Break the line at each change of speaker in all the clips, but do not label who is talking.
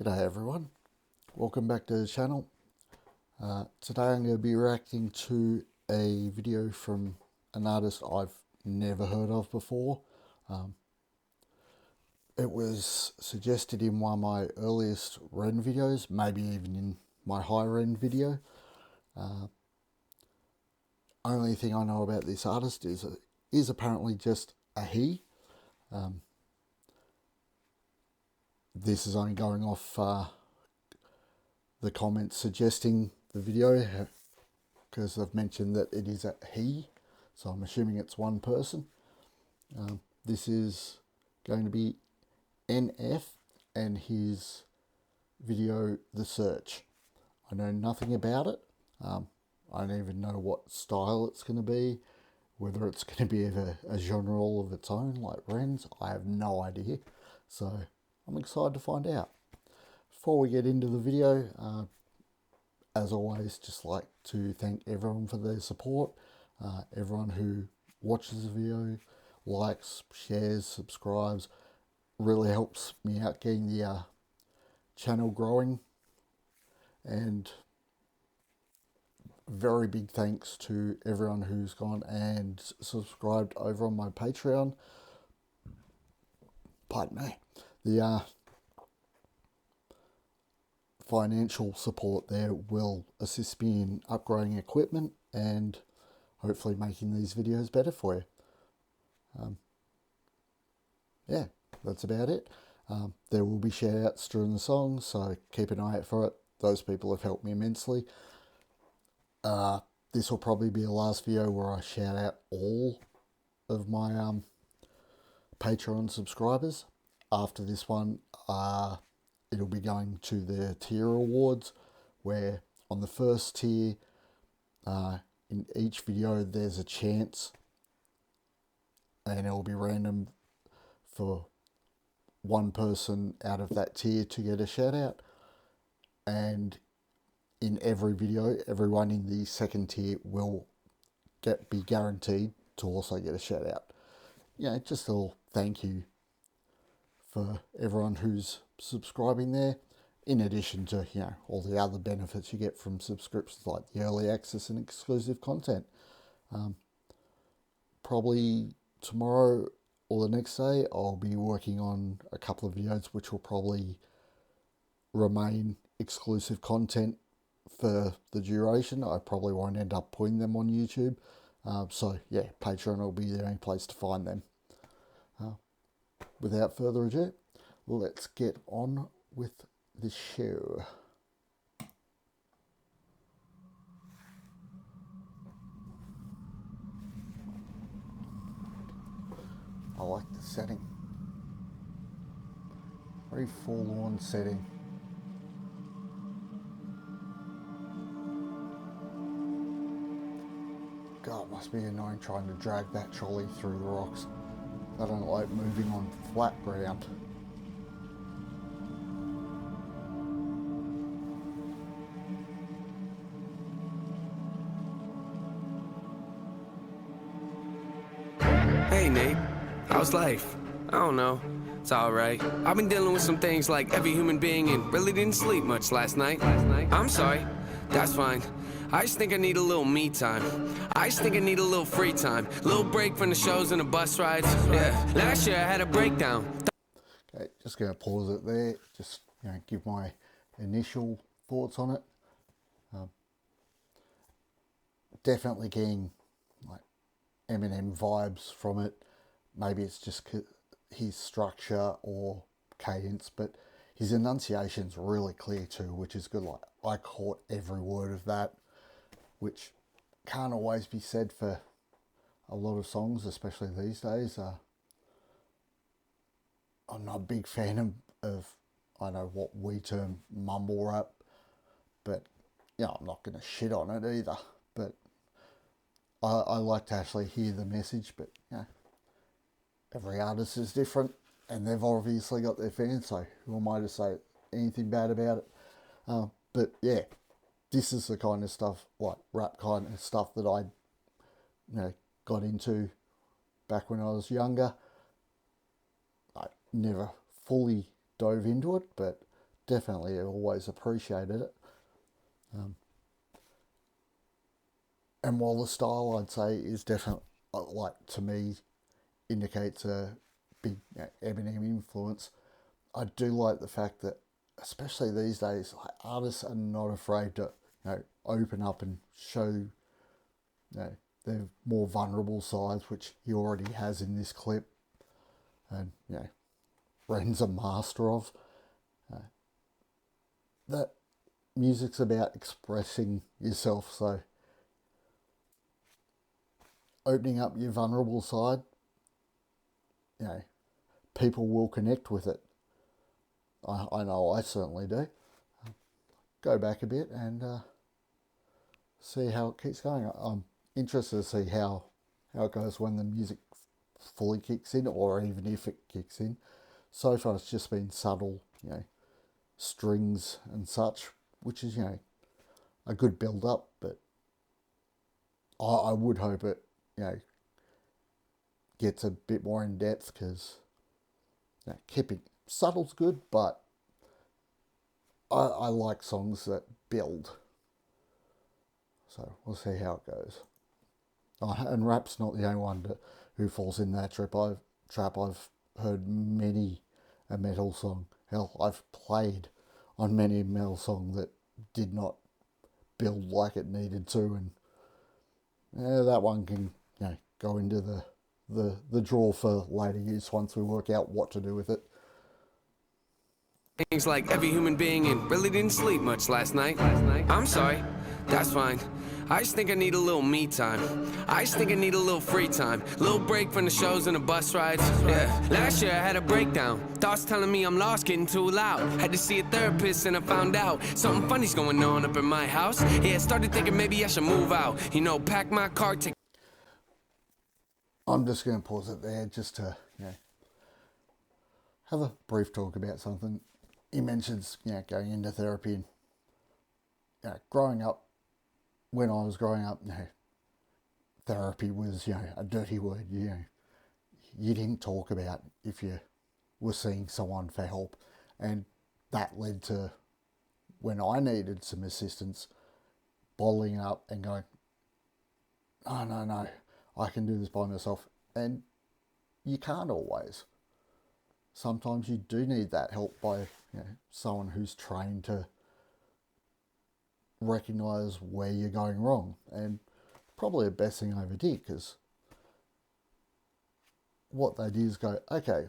G'day everyone, welcome back to the channel. Today I'm going to be reacting to a video from an artist I've never heard of before. It was suggested in one of my earliest Ren videos, maybe even in my high Ren video. Only thing I know about this artist is apparently just a he. This is only going off the comments suggesting the video, because I've mentioned that it is a he, so I'm assuming it's one person. This is going to be NF and his video The Search. I know nothing about it. I don't even know what style it's going to be, whether it's going to be a genre all of its own like Ren's. I have no idea, so I'm excited to find out. Before we get into the video, as always, just like to thank everyone for their support. Everyone who watches the video, likes, shares, subscribes, really helps me out getting the channel growing. And very big thanks to everyone who's gone and subscribed over on my Patreon. Pardon me. The financial support there will assist me in upgrading equipment and hopefully making these videos better for you. Yeah, that's about it. There will be shout outs during the song, so keep an eye out for it. Those people have helped me immensely. This will probably be the last video where I shout out all of my Patreon subscribers. After this one, it'll be going to the tier awards, where on the first tier, in each video there's a chance, and it'll be random for one person out of that tier to get a shout out. And in every video, everyone in the second tier will be guaranteed to also get a shout out. Just a little thank you for everyone who's subscribing there, in addition to all the other benefits you get from subscriptions, like the early access and exclusive content. Probably tomorrow or the next day I'll be working on a couple of videos which will probably remain exclusive content for the duration. I probably won't end up putting them on YouTube. So yeah, Patreon will be the only place to find them. Without further ado, let's get on with the show. I like the setting. Very forlorn setting. God, it must be annoying trying to drag that trolley through the rocks. I don't like moving on flat ground.
Hey Nate, how's life? I don't know, it's alright. I've been dealing with some things like every human being and really didn't sleep much last night. I'm sorry, that's fine. I just think I need a little me time. I just think I need a little free time. Little break from the shows and the bus rides. Yeah, last year I had a breakdown.
Okay, just going to pause it there. Just give my initial thoughts on it. Definitely getting like Eminem vibes from it. Maybe it's just his structure or cadence, but his enunciation's really clear too, which is good. Like, I caught every word of that, which can't always be said for a lot of songs, especially these days. I'm not a big fan of I know what we term mumble rap, but I'm not going to shit on it either. But I like to actually hear the message. But every artist is different, and they've obviously got their fans, so who am I to say anything bad about it? But yeah, this is the kind of stuff, like rap kind of stuff, that I got into back when I was younger. I never fully dove into it, but definitely always appreciated it. And while the style, I'd say, is definitely, like, to me, indicates a big Eminem influence, I do like the fact that, especially these days, like, artists are not afraid to, open up and show, their more vulnerable sides, which he already has in this clip, and Ren's a master of. That music's about expressing yourself, so opening up your vulnerable side, people will connect with it. I know I certainly do. Go back a bit and see how it keeps going. I'm interested to see how it goes when the music fully kicks in, or even if it kicks in. So far, it's just been subtle, strings and such, which is, a good build up. But I would hope it, gets a bit more in depth, because keeping subtle's good, but I like songs that build. So we'll see how it goes. And rap's not the only one who falls in that trap. I've heard many a metal song. Hell, I've played on many a metal song that did not build like it needed to, and that one can go into the drawer for later use once we work out what to do with it.
Things like every human being and really didn't sleep much last night. I'm sorry, that's fine. I just think I need a little me time. I just think I need a little free time. Little break from the shows and the bus rides. Yeah. Last year I had a breakdown. Thoughts telling me I'm lost, getting too loud. Had to see a therapist and I found out something funny's going on up in my house. Yeah, started thinking maybe I should move out. Pack my car, take...
I'm just going to pause it there just to have a brief talk about something. He mentions going into therapy, and growing up. When I was growing up, therapy was a dirty word. You didn't talk about if you were seeing someone for help, and that led to, when I needed some assistance, bottling up and going, oh, no, I can do this by myself. And you can't always. Sometimes you do need that help by someone who's trained to recognise where you're going wrong. And probably the best thing I ever did, because what they did is go, okay,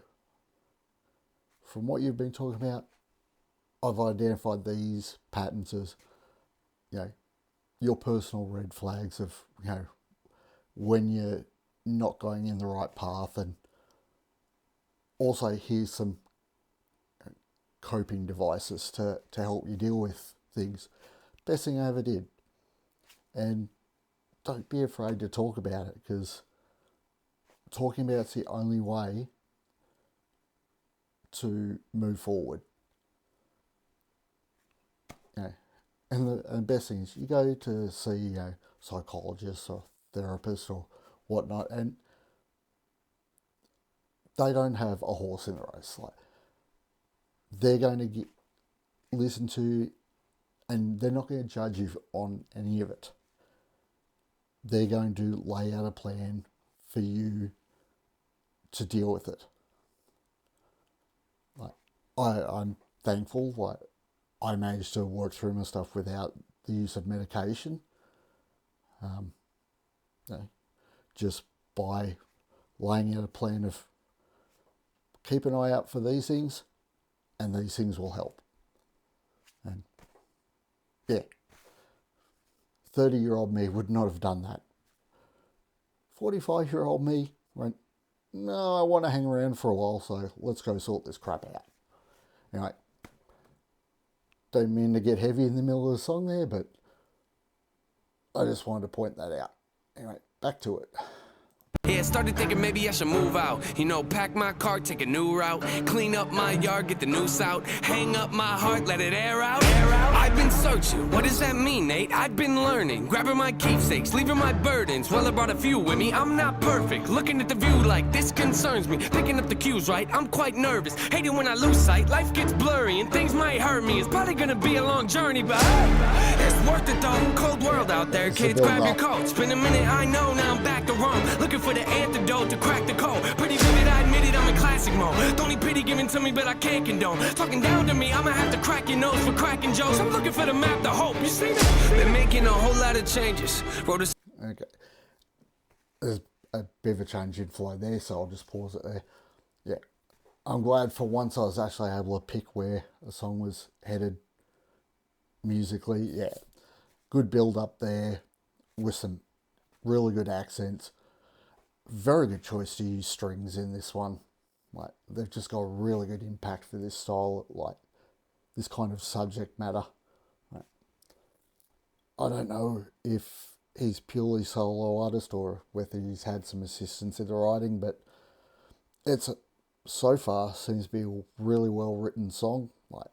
from what you've been talking about, I've identified these patterns as your personal red flags of when you're not going in the right path, and also here's some coping devices to help you deal with things. Best thing I ever did. And don't be afraid to talk about it, because talking about it's the only way to move forward. And the best thing is you go to see psychologists or therapists or whatnot, and they don't have a horse in the race. Like, they're going to listen to, and they're not going to judge you on any of it. They're going to lay out a plan for you to deal with it. Like, I'm thankful. Like, I managed to work through my stuff without the use of medication. Just by laying out a plan of keep an eye out for these things, and these things will help. And 30-year-old me would not have done that. 45-year-old me went, no, I want to hang around for a while, so let's go sort this crap out. Anyway, don't mean to get heavy in the middle of the song there, but I just wanted to point that out. Anyway, back to it.
Yeah, started thinking maybe I should move out. Pack my car, take a new route. Clean up my yard, get the noose out. Hang up my heart, let it air out. I've been searching. What does that mean, Nate? I've been learning. Grabbing my keepsakes, leaving my burdens. Well, I brought a few with me. I'm not perfect. Looking at the view like this concerns me. Picking up the cues right. I'm quite nervous. Hating when I lose sight. Life gets blurry and things might hurt me. It's probably gonna be a long journey, but it's worth it though. Cold world out there, kids. Grab your coat. It's been a minute, I know. Now I'm back to Rome. Looking for the antidote to crack the code. Pretty vivid, I admit it. I'm in classic mode. Don't need pity given to me, but I can't condone. Talking down to me, I'ma have to crack your nose for cracking jokes. I'm looking for the map, the hope. You see that? Been making a whole lot of changes. Wrote a
Okay. There's a bit of a change in flow there, so I'll just pause it there. Yeah. I'm glad for once I was actually able to pick where a song was headed musically. Yeah. Good build up there with some really good accents. Very good choice to use strings in this one. Like, they've just got a really good impact for this style, like this kind of subject matter. Right. I don't know if he's purely solo artist or whether he's had some assistance in the writing, but it's so far seems to be a really well written song. Like,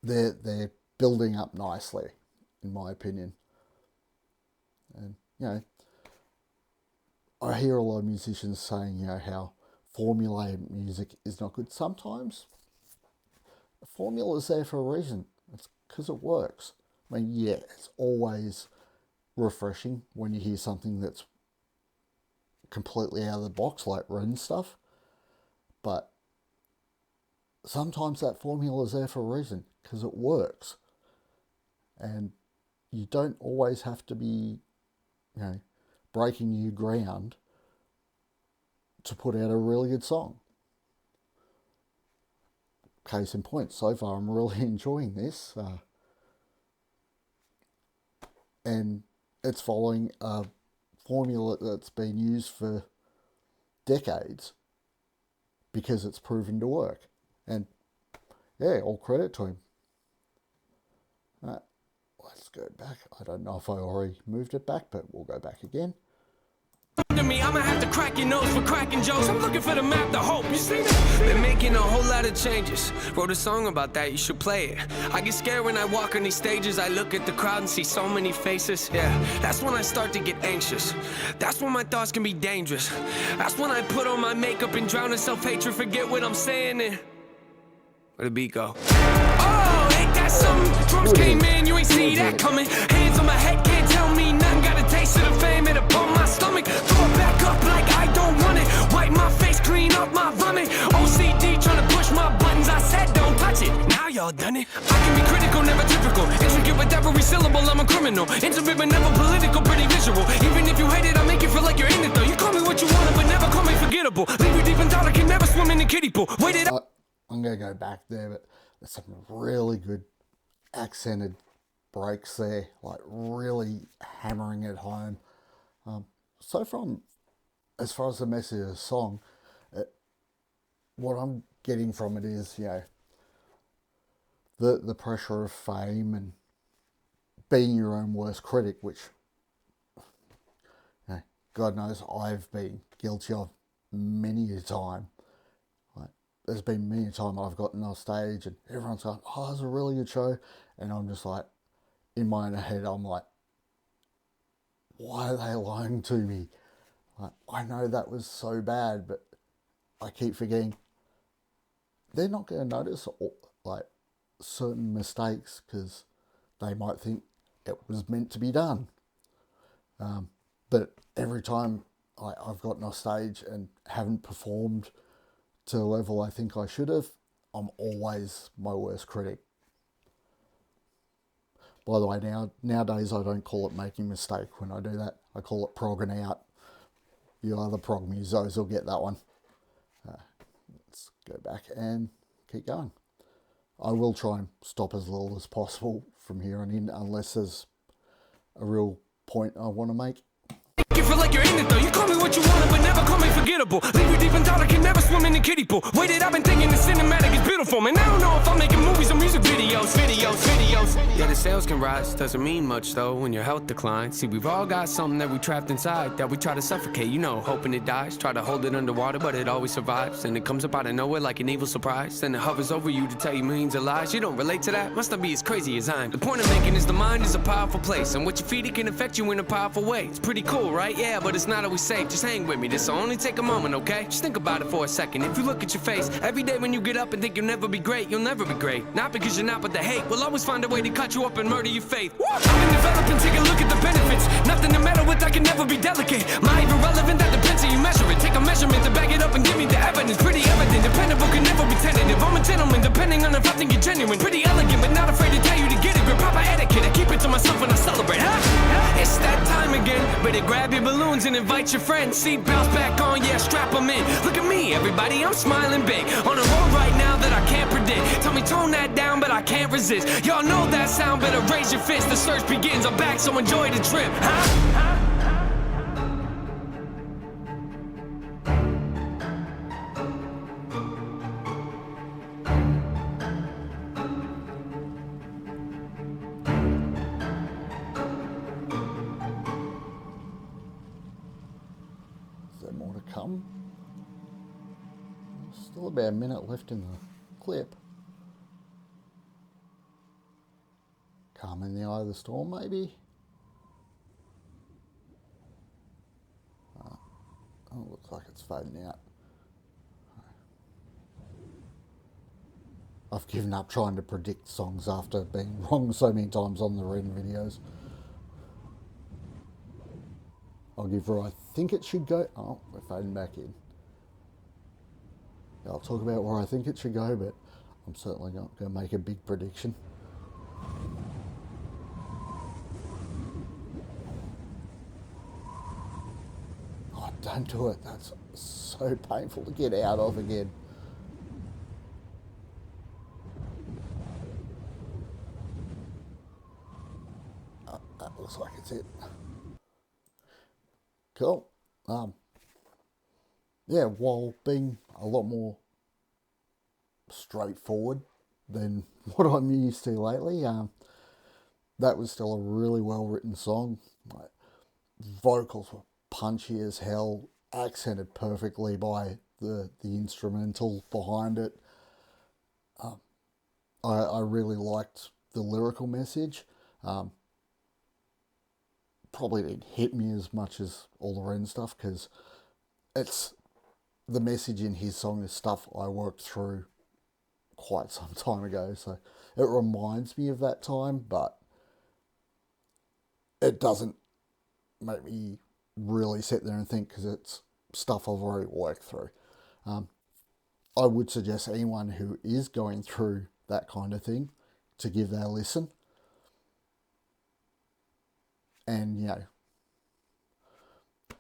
they're building up nicely, in my opinion. And I hear a lot of musicians saying, how formulaic music is not good. Sometimes a formula is there for a reason. It's because it works. I mean, yeah, it's always refreshing when you hear something that's completely out of the box, like Ren stuff. But sometimes that formula is there for a reason, because it works. And you don't always have to be, breaking new ground to put out a really good song. Case in point, so far I'm really enjoying this. And it's following a formula that's been used for decades because it's proven to work. And yeah, all credit to him. Let's go back. I don't know if I already moved it back, but we'll go back again.
To me, I'ma have to crack your nose for cracking jokes. I'm looking for the map, the hope. You see that? Been making a whole lot of changes. Wrote a song about that, you should play it. I get scared when I walk on these stages. I look at the crowd and see so many faces. Yeah, that's when I start to get anxious. That's when my thoughts can be dangerous. That's when I put on my makeup and drown in self-hatred. Forget what I'm saying and where the beat go? Oh, ain't that something? Drums came in, you ain't see that coming. Hands on my head, can't tell me nothing. Got a taste of the fame, it'll pump my stomach. Throw it back up like I don't want it. Wipe my face, clean up my vomit. OCD trying to push my buttons. I said don't touch it. Now y'all done it. I can be critical, never typical. Intricate with every syllable, I'm a criminal. Intimate but never political, pretty visual. Even if you hate it, I make you feel like you're in it though. You call me what you want, but never call me forgettable. Leave you deep in thought, I can never swim in the kiddie pool. Wait it up.
I'm going to go back there, but there's some really good accented breaks there, like really hammering it home. So as far as the message of the song, what I'm getting from it is, the pressure of fame and being your own worst critic, which, God knows I've been guilty of many a time. There's been many a time I've gotten off stage and everyone's going, oh, it was a really good show. And I'm just like, in my own head, I'm like, why are they lying to me? Like, I know that was so bad, but I keep forgetting they're not going to notice like certain mistakes because they might think it was meant to be done. But every time I've gotten off stage and haven't performed to the level I think I should have, I'm always my worst critic. By the way, nowadays I don't call it making a mistake when I do that. I call it progging out. You other prog musos will get that one. Let's go back and keep going. I will try and stop as little as possible from here on in, unless there's a real point I want to make.
feel like you're in it though. You call me what you wanted, but never call me forgettable. Leave you deep in thought, I can never swim in the kiddie pool. Waited, I've been thinking the cinematic is beautiful, man. I don't know if I'm making movies or music videos. Yeah, the sales can rise, doesn't mean much though when your health declines. See, we've all got something that we trapped inside that we try to suffocate, you know, hoping it dies. Try to hold it underwater, but it always survives. And it comes up out of nowhere like an evil surprise. Then it hovers over you to tell you millions of lies. You don't relate to that? Must not be as crazy as I'm. The point I'm making is the mind is a powerful place, and what you feed it can affect you in a powerful way. It's pretty cool, right? Yeah, but it's not always safe. Just hang with me, this'll only take a moment, okay? Just think about it for a second. If you look at your face every day when you get up and think you'll never be great, you'll never be great. Not because you're not, but the hate will always find a way to cut you up and murder your faith. I've been developing, take a look at the benefits. Nothing to meddle with, I can never be delicate. My irrelevant, that depends how you measure it. Take a measurement to back it up and give me the evidence. Pretty evident, dependable can never be tentative. I'm a gentleman, depending on if I think you're genuine. Pretty elegant, but not afraid to tell you to get it. With proper etiquette, I keep it to myself when I celebrate. It's that time again. Better grab your balloons and invite your friends. Seat belts back on, yeah, strap them in. Look at me, everybody, I'm smiling big. On a road right now that I can't predict. Tell me tone that down, but I can't resist. Y'all know that sound, better raise your fist. The search begins, I'm back, so enjoy the trip.
Is there more to come? There's still about a minute left in the clip. Calm in the eye of the storm, maybe? Oh, looks like it's fading out. I've given up trying to predict songs after being wrong so many times on the Ren videos. I'll give where I think it should go. Oh, we're fading back in. Yeah, I'll talk about where I think it should go, but I'm certainly not going to make a big prediction. Oh, don't do it. That's so painful to get out of again. That looks like it's it. Cool. Yeah, while being a lot more straightforward than what I'm used to lately, that was still a really well written song. Like, vocals were punchy as hell, accented perfectly by the instrumental behind it. I really liked the lyrical message. Probably didn't hit me as much as all the Ren stuff, because it's the message in his song is stuff I worked through quite some time ago, so it reminds me of that time, but it doesn't make me really sit there and think, because it's stuff I've already worked through. I would suggest anyone who is going through that kind of thing to give that a listen. And,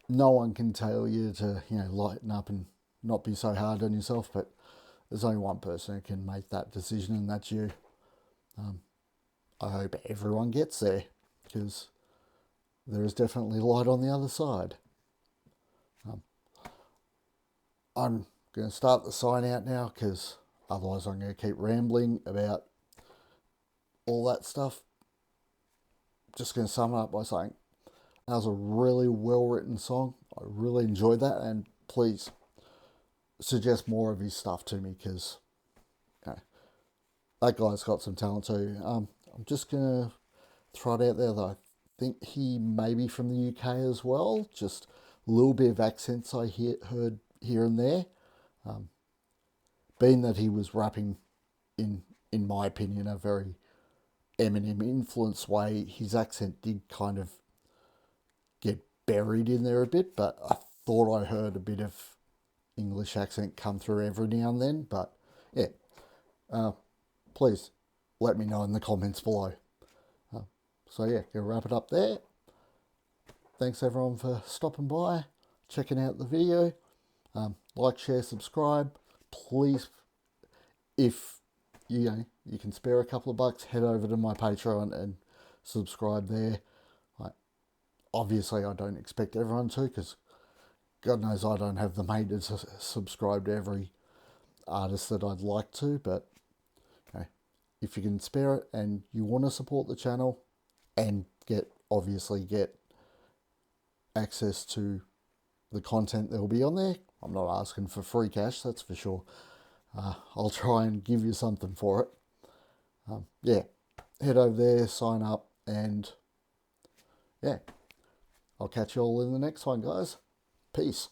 no one can tell you to, lighten up and not be so hard on yourself, but there's only one person who can make that decision, and that's you. I hope everyone gets there, because there is definitely light on the other side. I'm going to start the sign out now, because otherwise I'm going to keep rambling about all that stuff. Just going to sum it up by saying that was a really well written song. I really enjoyed that, and please suggest more of his stuff to me, because that guy's got some talent too. I'm just going to throw it out there that I think he may be from the UK as well. Just a little bit of accents I heard here and there. Being that he was rapping in my opinion, a very Eminem influenced way, his accent did kind of get buried in there a bit, but I thought I heard a bit of English accent come through every now and then. But yeah, please let me know in the comments below. So yeah, gonna wrap it up there. Thanks everyone for stopping by, checking out the video. Like, share, subscribe. Please, if you can spare a couple of bucks, head over to my Patreon and subscribe there. Obviously, I don't expect everyone to, because God knows I don't have the money to subscribe to every artist that I'd like to, but if you can spare it and you want to support the channel and obviously get access to the content that will be on there, I'm not asking for free cash, that's for sure. I'll try and give you something for it. Yeah, head over there, sign up, and yeah, I'll catch you all in the next one, guys. Peace.